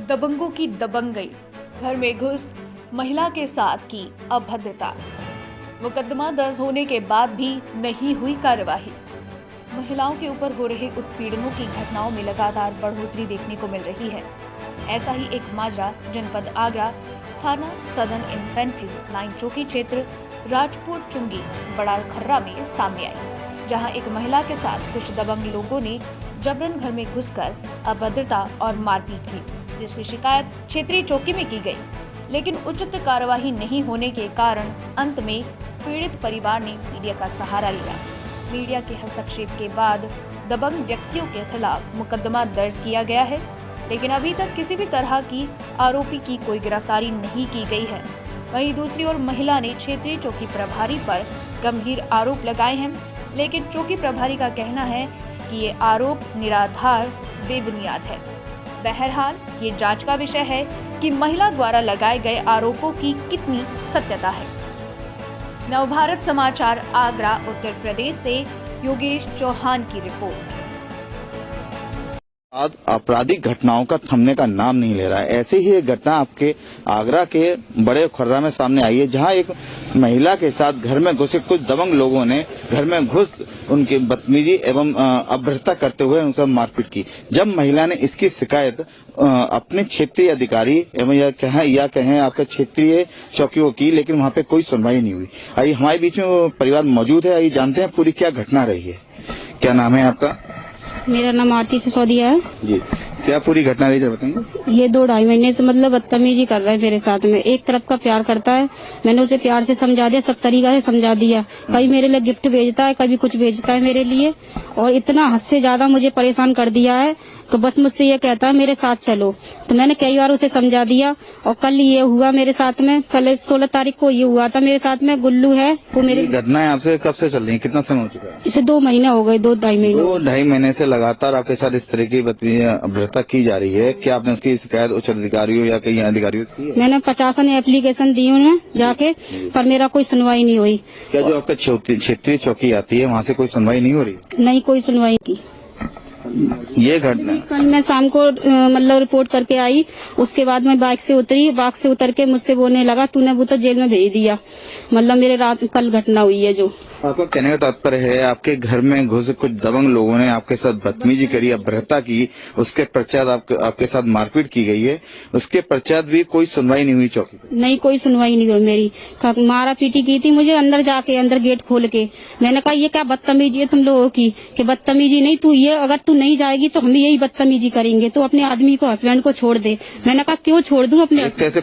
दबंगों की दबंगई, घर में घुस महिला के साथ की अभद्रता। मुकदमा दर्ज होने के बाद भी नहीं हुई कार्यवाही। महिलाओं के ऊपर हो रहे उत्पीड़नों की घटनाओं में लगातार बढ़ोतरी देखने को मिल रही है। ऐसा ही एक माजरा जनपद आगरा थाना सदन इन्फेंट्री लाइन चौकी क्षेत्र राजपूत चुंगी बड़ा खर्रा में सामने आई, जहां एक महिला के साथ कुछ दबंग लोगों ने जबरन घर में घुसकर अभद्रता और मारपीट की, जिसकी शिकायत क्षेत्रीय चौकी में की गई, लेकिन उचित कार्यवाही नहीं होने के कारण अंत में पीड़ित परिवार ने मीडिया का सहारा लिया। मीडिया के हस्तक्षेप के बाद दबंग व्यक्तियों के खिलाफ मुकदमा दर्ज किया गया है, लेकिन अभी तक किसी भी तरह की आरोपी की कोई गिरफ्तारी नहीं की गई है। वहीं दूसरी ओर महिला ने क्षेत्रीय चौकी प्रभारी पर गंभीर आरोप लगाए हैं, लेकिन चौकी प्रभारी का कहना है कि ये आरोप निराधार बेबुनियाद है। बहरहाल ये जांच का विषय है कि महिला द्वारा लगाए गए आरोपों की कितनी सत्यता है। नवभारत समाचार आगरा उत्तर प्रदेश से योगेश चौहान की रिपोर्ट। आपराधिक घटनाओं का थमने का नाम नहीं ले रहा है। ऐसी ही एक घटना आपके आगरा के बड़े खर्रा में सामने आई है, जहां एक महिला के साथ घर में घुसे कुछ दबंग लोगों ने घर में घुस उनकी बदतमीजी एवं अभद्रता करते हुए उनसे मारपीट की। जब महिला ने इसकी शिकायत अपने क्षेत्रीय अधिकारी एवं या कहें आपके क्षेत्रीय चौकियों की, लेकिन वहां पे कोई सुनवाई नहीं हुई। आइए हमारे बीच में वो परिवार मौजूद है, आइए जानते हैं पूरी क्या घटना रही है। क्या नाम है आपका? मेरा नाम आरती सिसोदिया है जी। क्या पूरी घटना रही है बताएंगे? ये 2-2.5 महीने से मतलब बदतमीजी कर रहा है मेरे साथ में। एक तरफ का प्यार करता है, मैंने उसे प्यार से समझा दिया, सब तरीका से समझा दिया। कभी मेरे लिए गिफ्ट भेजता है, कभी कुछ भेजता है मेरे लिए, और इतना हद से ज्यादा मुझे परेशान कर दिया है तो बस मुझसे ये कहता है मेरे साथ चलो। तो मैंने कई बार उसे समझा दिया, और कल ये हुआ मेरे साथ में। कल 16 तारीख को ये हुआ था मेरे साथ में। गुल्लू है वो मेरे। घटना आपसे कब से चल रही है? कितना समय हो चुका है? इसे 2 महीने हो गए, 2-2.5 महीने। 2-2.5 महीने से लगातार आपके साथ इस तरह की अभद्रता की जा रही है। क्या आपने उसकी शिकायत उच्च अधिकारियों या कहीं अधिकारियों से की है? मैंने 50 एप्लीकेशन दी उन्हें जाके, पर मेरा कोई सुनवाई नहीं हुई। क्या जो आपका क्षेत्रीय चौकी आती है वहाँ से कोई सुनवाई नहीं हो रही? नहीं, कोई सुनवाई की। ये घटना कल मैं शाम को मतलब रिपोर्ट करके आई, उसके बाद मैं बाइक से उतरी। बाइक से उतर के मुझसे बोलने लगा तूने वो तो जेल में भेज दिया। मतलब मेरे रात कल घटना हुई है। जो आपका कहने का तात्पर्य है आपके घर में घुस कुछ दबंग लोगों ने आपके साथ बदतमीजी करी, अभद्रता की, उसके पश्चात आपके साथ मारपीट की गई है, उसके पश्चात भी कोई सुनवाई नहीं हुई चौकी पर? नहीं, कोई सुनवाई नहीं हुई मेरी। मारा पीटी की थी मुझे अंदर जाके, अंदर गेट खोल के। मैंने कहा ये क्या बदतमीजी है तुम लोगों की? कि बदतमीजी नहीं, तू ये अगर तू नहीं जाएगी तो हम यही बदतमीजी करेंगे, तो अपने आदमी को, हस्बैंड को छोड़ दे। मैंने कहा क्यों छोड़ दूं अपने? कैसे?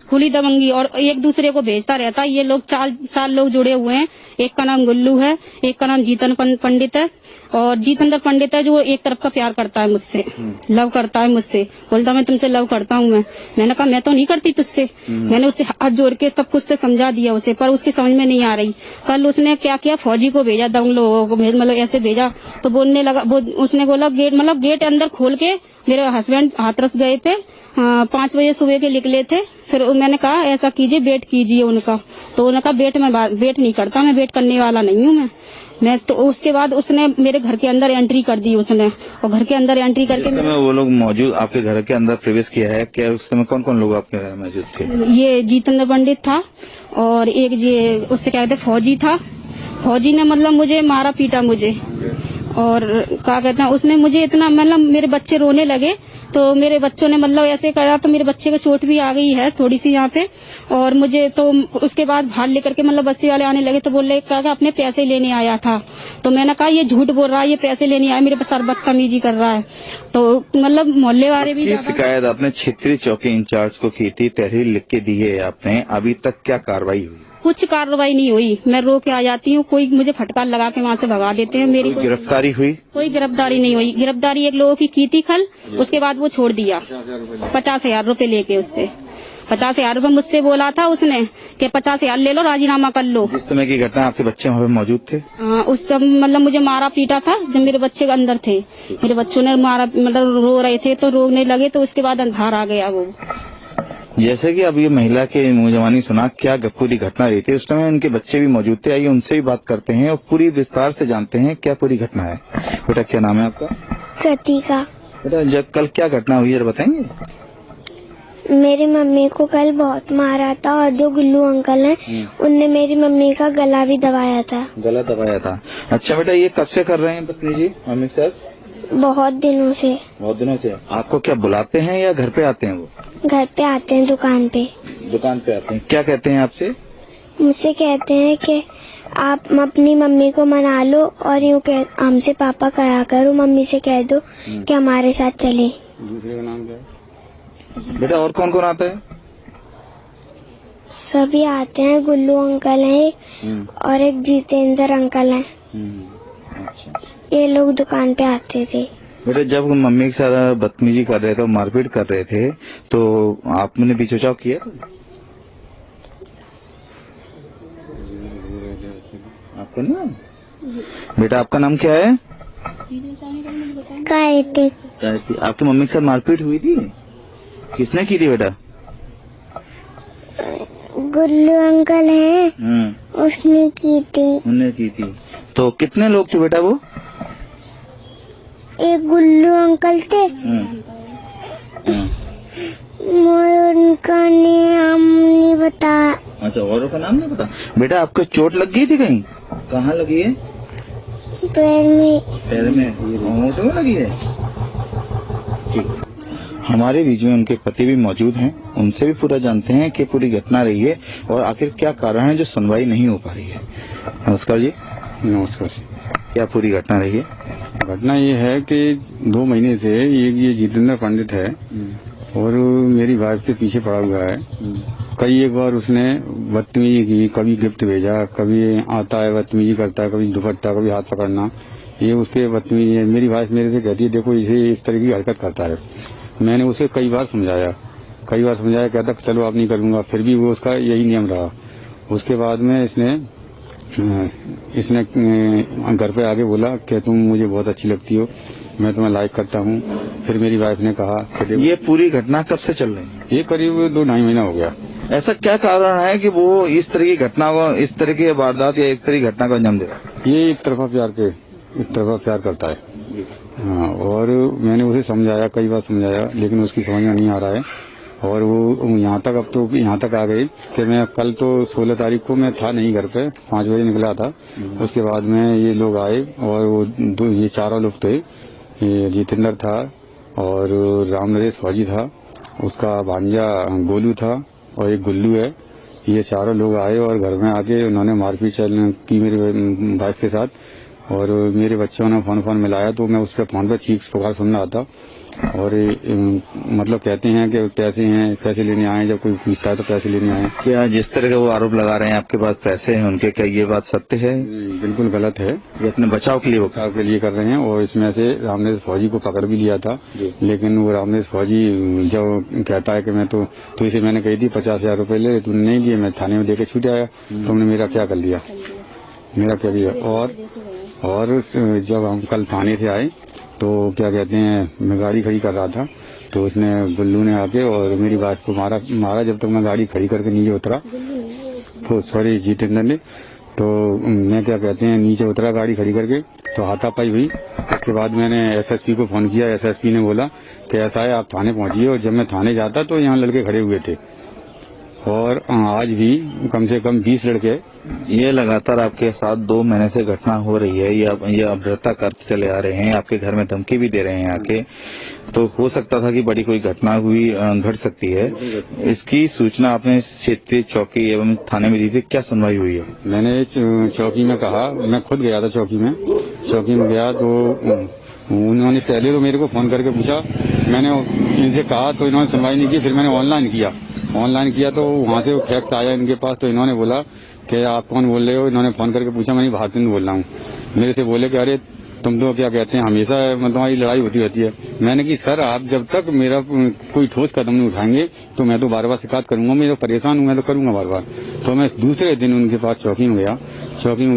खुली दबंगी और एक दूसरे को भेजता रहता है। ये लोग 4 लोग जुड़े हुए हैं। एक का नाम गुल्लू है, एक का नाम जीतन पंडित है, और जीतेंद्र पंडित है जो एक तरफ का प्यार करता है मुझसे, लव करता है मुझसे। बोलता मैं तुमसे लव करता हूँ। मैंने कहा मैं तो नहीं करती तुझसे। मैंने उससे हाथ जोड़ के सब कुछ से समझा दिया उसे, पर उसकी समझ में नहीं आ रही। कल उसने क्या किया, फौजी को भेजा, दबंग लोगों को मतलब ऐसे भेजा, तो बोलने लगा। उसने बोला गेट अंदर खोल के। मेरे हस्बैंड हाथरस गए थे, 5 बजे सुबह के निकले थे। फिर मैंने कहा ऐसा कीजिए, वेट कीजिए उनका। तो उन्होंने कहा वेट नहीं करता, मैं वेट करने वाला नहीं हूँ मैं तो। उसके बाद उसने मेरे घर के अंदर एंट्री कर दी उसने, और घर के अंदर एंट्री करके वो लोग मौजूद आपके घर के अंदर प्रवेश किया है। क्या उस समय कौन कौन लोग आपके घर में मौजूद थे? ये जीतेंद्र पंडित था, और एक ये उससे क्या कहते फौजी था। फौजी ने मतलब मुझे मारा पीटा मुझे, और क्या कहते हैं उसने मुझे इतना मतलब मेरे बच्चे रोने लगे, तो मेरे बच्चों ने मतलब ऐसे करा, तो मेरे बच्चे को चोट भी आ गई है थोड़ी सी यहाँ पे। और मुझे तो उसके बाद बाहर लेकर के मतलब बस्ती वाले आने लगे, तो बोले कहा अपने पैसे लेने आया था। तो मैंने कहा ये झूठ बोल रहा है, ये पैसे लेने आया, मेरे साथ बदतमीजी कर रहा है। तो मतलब मोहल्ले वाले भी। शिकायत आपने क्षेत्रीय चौकी इंचार्ज को की थी, तहरीर लिख के दी है आपने, अभी तक क्या कार्रवाई हुई? कुछ कार्रवाई नहीं हुई। मैं रो के आ जाती हूँ, कोई मुझे फटकार लगा के वहाँ से भगा देते हैं। मेरी गिरफ्तारी हुई? कोई गिरफ्तारी नहीं हुई। गिरफ्तारी एक लोगों की थी कल, उसके बाद वो छोड़ दिया 50,000 रूपये लेके। उससे 50,000 रूपये मुझसे बोला था उसने कि 50,000 ले लो, राजीनामा कर लो। जिस समय की घटना आपके बच्चे वहाँ पे मौजूद थे? उस समय मतलब मुझे मारा पीटा था जब मेरे बच्चे के अंदर थे। मेरे बच्चों ने मारा, मतलब रो रहे थे तो रोने लगे, तो उसके बाद अंधार आ गया वो। जैसे कि अब ये महिला के मुंह जवानी सुना, क्या पूरी घटना रही थी? उस समय उनके बच्चे भी मौजूद थे, आइए उनसे भी बात करते हैं और पूरी विस्तार से जानते हैं क्या पूरी घटना है। बेटा क्या नाम है आपका? कृतिका। बेटा जब कल क्या घटना हुई है बताएंगे? मेरी मम्मी को कल बहुत मारा था और जो गुल्लू अंकल हैं उनने मेरी मम्मी का गला भी दबाया था। गला दबाया था। अच्छा बेटा, ये कब से कर रहे हैं बदतमीजी मम्मी के साथ? बहुत दिनों से। बहुत दिनों से। आपको क्या बुलाते हैं या घर पे आते हैं वो? घर पे आते हैं, दुकान पे। दुकान पे आते हैं। क्या कहते हैं आपसे? मुझसे कहते हैं कि आप अपनी मम्मी को मना लो और यूँ कह हमसे पापा कहा करो, मम्मी से कह दो कि हमारे साथ चले। दूसरे का नाम क्या है बेटा? और कौन कौन आता है? सभी आते हैं, गुल्लू अंकल हैं और एक जितेंद्र अंकल हैं। अच्छा। ये लोग दुकान पे आते थे। बेटा, जब मम्मी के साथ बदतमीजी कर रहे थे, मारपीट कर रहे थे, तो आपने बीच बचाव किया? आपको नहीं? बेटा, आपका नाम क्या है? कार्तिक। आपकी मम्मी के साथ मारपीट हुई थी? किसने की थी बेटा? गुल्लू अंकल हैं, उसने की थी। उन्होंने की थी। तो कितने लोग थे बेटा वो? एक गुल्लू अंकल थे, और उनका नाम नहीं बता। अच्छा, औरों का नाम नहीं पता। बेटा, आपको चोट लग गई थी कहीं? कहाँ लगी है? पैर में। पैर में? होंठों में लगी है? ठीक। हमारे बीच में उनके पति भी मौजूद हैं, उनसे भी पूरा जानते हैं कि पूरी घटना रही है और आखिर क्या कारण है जो सुनवाई नहीं हो पा रही है। नमस्कार जी। नमस्कार। क्या पूरी घटना रही है? घटना ये है कि 2 महीने से ये जितेंद्र पंडित है और मेरी वाइफ के पीछे पड़ा हुआ है। कई एक बार उसने बदतमीजी की, कभी गिफ्ट भेजा, कभी आता है बदतमीजी करता है, कभी दुपट्टा, कभी हाथ पकड़ना, ये उसके बदतमीजी है। मेरी वाइफ मेरे से कहती है देखो इसे इस तरह की हरकत करता है। मैंने उसे कई बार समझाया, कहता चलो आप नहीं करूंगा, फिर भी वो उसका यही नियम रहा। उसके बाद में इसने घर पे आके बोला कि तुम मुझे बहुत अच्छी लगती हो, मैं तुम्हें लाइक करता हूँ। फिर मेरी वाइफ ने कहा कि ये पूरी घटना कब से चल रही है? ये करीब 2-2.5 महीना हो गया। ऐसा क्या कारण है कि वो इस तरह की घटना को, इस तरह की वारदात या इस तरह की घटना को अंजाम दे रहा है? ये एक तरफा प्यार करता है। हाँ, और मैंने उसे समझाया, कई बार समझाया, लेकिन उसकी समझ में नहीं आ रहा है। और वो यहाँ तक आ गई कि मैं कल तो 16 तारीख को मैं था नहीं घर पे, 5 बजे निकला था। उसके बाद में ये लोग आए और वो ये 4 लोग थे। ये जितेंद्र था और राम नरेश फौजी था, उसका भांजा गोलू था और एक गुल्लू है। ये 4 लोग आए और घर में आके उन्होंने मारपीट की मेरी वाइफ के साथ। और मेरे बच्चों ने फोन मिलाया तो मैं उस पर फोन पर चीख पुकार सुन रहा था। और मतलब कहते हैं कि पैसे लेने आए, जब कोई पूछता है तो पैसे लेने आए। क्या जिस तरह का वो आरोप लगा रहे हैं आपके पास पैसे हैं उनके, क्या ये बात सत्य है? बिल्कुल गलत है। ये अपने बचाव के लिए कर रहे हैं। और इसमें से रामनेश फौजी को पकड़ भी लिया था, लेकिन वो रामनेश फौजी जो कहता है कि मैं तो इसे मैंने कही थी 50,000 रुपए ले, तूने नहीं लिए, मैं थाने में देके छूट आया, तुमने मेरा क्या कर लिया, और जब हम कल थाने से आए तो क्या कहते हैं, मैं गाड़ी खड़ी कर रहा था तो उसने गुल्लू ने आके और मेरी वाइफ को मारा। जब तक मैं गाड़ी खड़ी करके नीचे उतरा, तो सॉरी जितेंद्र ने, तो मैं क्या कहते हैं नीचे उतरा गाड़ी खड़ी करके तो हाथापाई हुई। उसके बाद मैंने एसएसपी को फोन किया। एसएसपी ने बोला कि ऐसा है आप थाने पहुंचिए। और जब मैं थाने जाता तो यहाँ लड़के खड़े हुए थे और आज भी कम से कम 20 लड़के। ये लगातार आपके साथ 2 महीने से घटना हो रही है, ये अभद्रता करते चले आ रहे हैं, आपके घर में धमकी भी दे रहे हैं आके, तो हो सकता था कि बड़ी कोई घटना घट सकती है। इसकी सूचना आपने क्षेत्रीय चौकी एवं थाने में दी थी, क्या सुनवाई हुई है? मैंने चौकी में कहा, मैं खुद गया था चौकी में गया तो उन्होंने पहले तो मेरे को फोन करके पूछा, मैंने इनसे कहा तो इन्होंने सुनवाई नहीं की। फिर मैंने ऑनलाइन किया तो वहाँ से फैक्स आया इनके पास, तो इन्होंने बोला कि आप कौन बोल रहे हो। इन्होंने फोन करके पूछा, मैं भारतीय बोल रहा हूँ। मेरे से बोले कि अरे तुम तो क्या कहते हैं हमेशा मतलब हमारी लड़ाई होती रहती है। मैंने कि सर आप जब तक मेरा कोई ठोस कदम नहीं उठाएंगे तो मैं तो बार बार शिकायत करूंगा, मैं तो परेशान हूँ, मैं तो करूंगा बार बार। तो मैं दूसरे दिन उनके पास चौकी में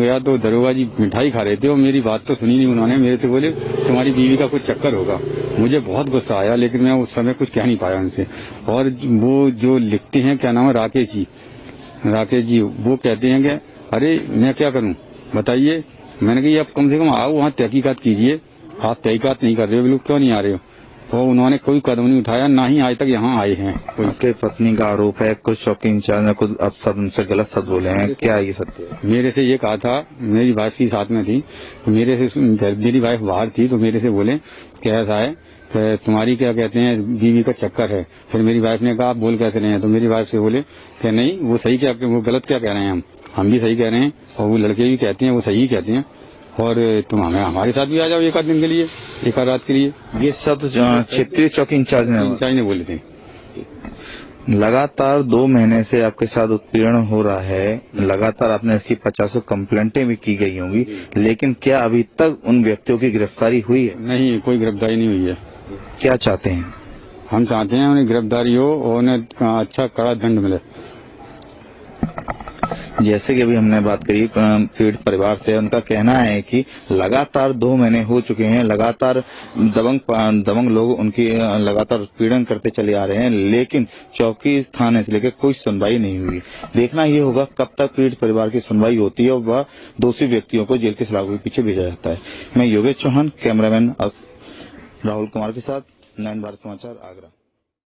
गया तो दरोगा जी मिठाई खा रहे थे और मेरी बात तो सुनी नहीं उन्होंने। मेरे से बोले तुम्हारी बीवी का कुछ चक्कर होगा। मुझे बहुत गुस्सा आया, लेकिन मैं उस समय कुछ कह नहीं पाया उनसे। और वो जो लिखते हैं, क्या नाम है, राकेश जी, वो कहते हैं कि अरे मैं क्या करूं बताइए। मैंने कहा आप कम से कम आओ वहाँ तहकीकात कीजिए। आप तहकीकात नहीं कर रहे हो, बिल्कुल क्यों नहीं आ रहे हो। और उन्होंने कोई कदम नहीं उठाया, ना ही आज तक यहाँ आए हैं कोई। आपके पत्नी का आरोप है कुछ चौकी इंचार्ज ने कुछ अफसर उनसे गलत शब्द बोले हैं, क्या ये सत्य है? मेरे से ये कहा था, मेरी वाइफ की साथ में थी, तो मेरी वाइफ बाहर थी तो मेरे से बोले कि ऐसा है कि तुम्हारी क्या कहते हैं बीवी का चक्कर है। फिर मेरी वाइफ ने कहा आप बोल कैसे रहे हैं, तो मेरी वाइफ से बोले कि नहीं वो सही क्या, वो गलत क्या कह रहे हैं, हम भी सही कह रहे हैं और वो लड़के भी कहते हैं वो सही कहते हैं, और तुम हमारे साथ भी आ जाओ एक आध दिन के लिए, एक आध रात के लिए। ये शब्द क्षेत्रीय चौकी इंचार्ज ने बोले थे। लगातार 2 महीने से आपके साथ उत्पीड़न हो रहा है, लगातार आपने इसकी 50 कंप्लेंटें भी की गई होंगी, लेकिन क्या अभी तक उन व्यक्तियों की गिरफ्तारी हुई है? नहीं, कोई गिरफ्तारी नहीं हुई है। क्या चाहते हैं? हम चाहते हैं उन्हें गिरफ्तारी हो और उन्हें अच्छा कड़ा दंड मिले। जैसे कि अभी हमने बात करी पीड़ित परिवार से, उनका कहना है कि लगातार 2 महीने हो चुके हैं, लगातार दबंग लोग उनकी लगातार पीड़न करते चले आ रहे हैं, लेकिन चौकी थाने से लेकर कोई सुनवाई नहीं हुई। देखना ये होगा कब तक पीड़ित परिवार की सुनवाई होती है और वह दोषी व्यक्तियों को जेल के सलाखों के पीछे भेजा जाता है। मैं योगेश चौहान, कैमरामैन राहुल कुमार के साथ, 9 भारत समाचार, आगरा।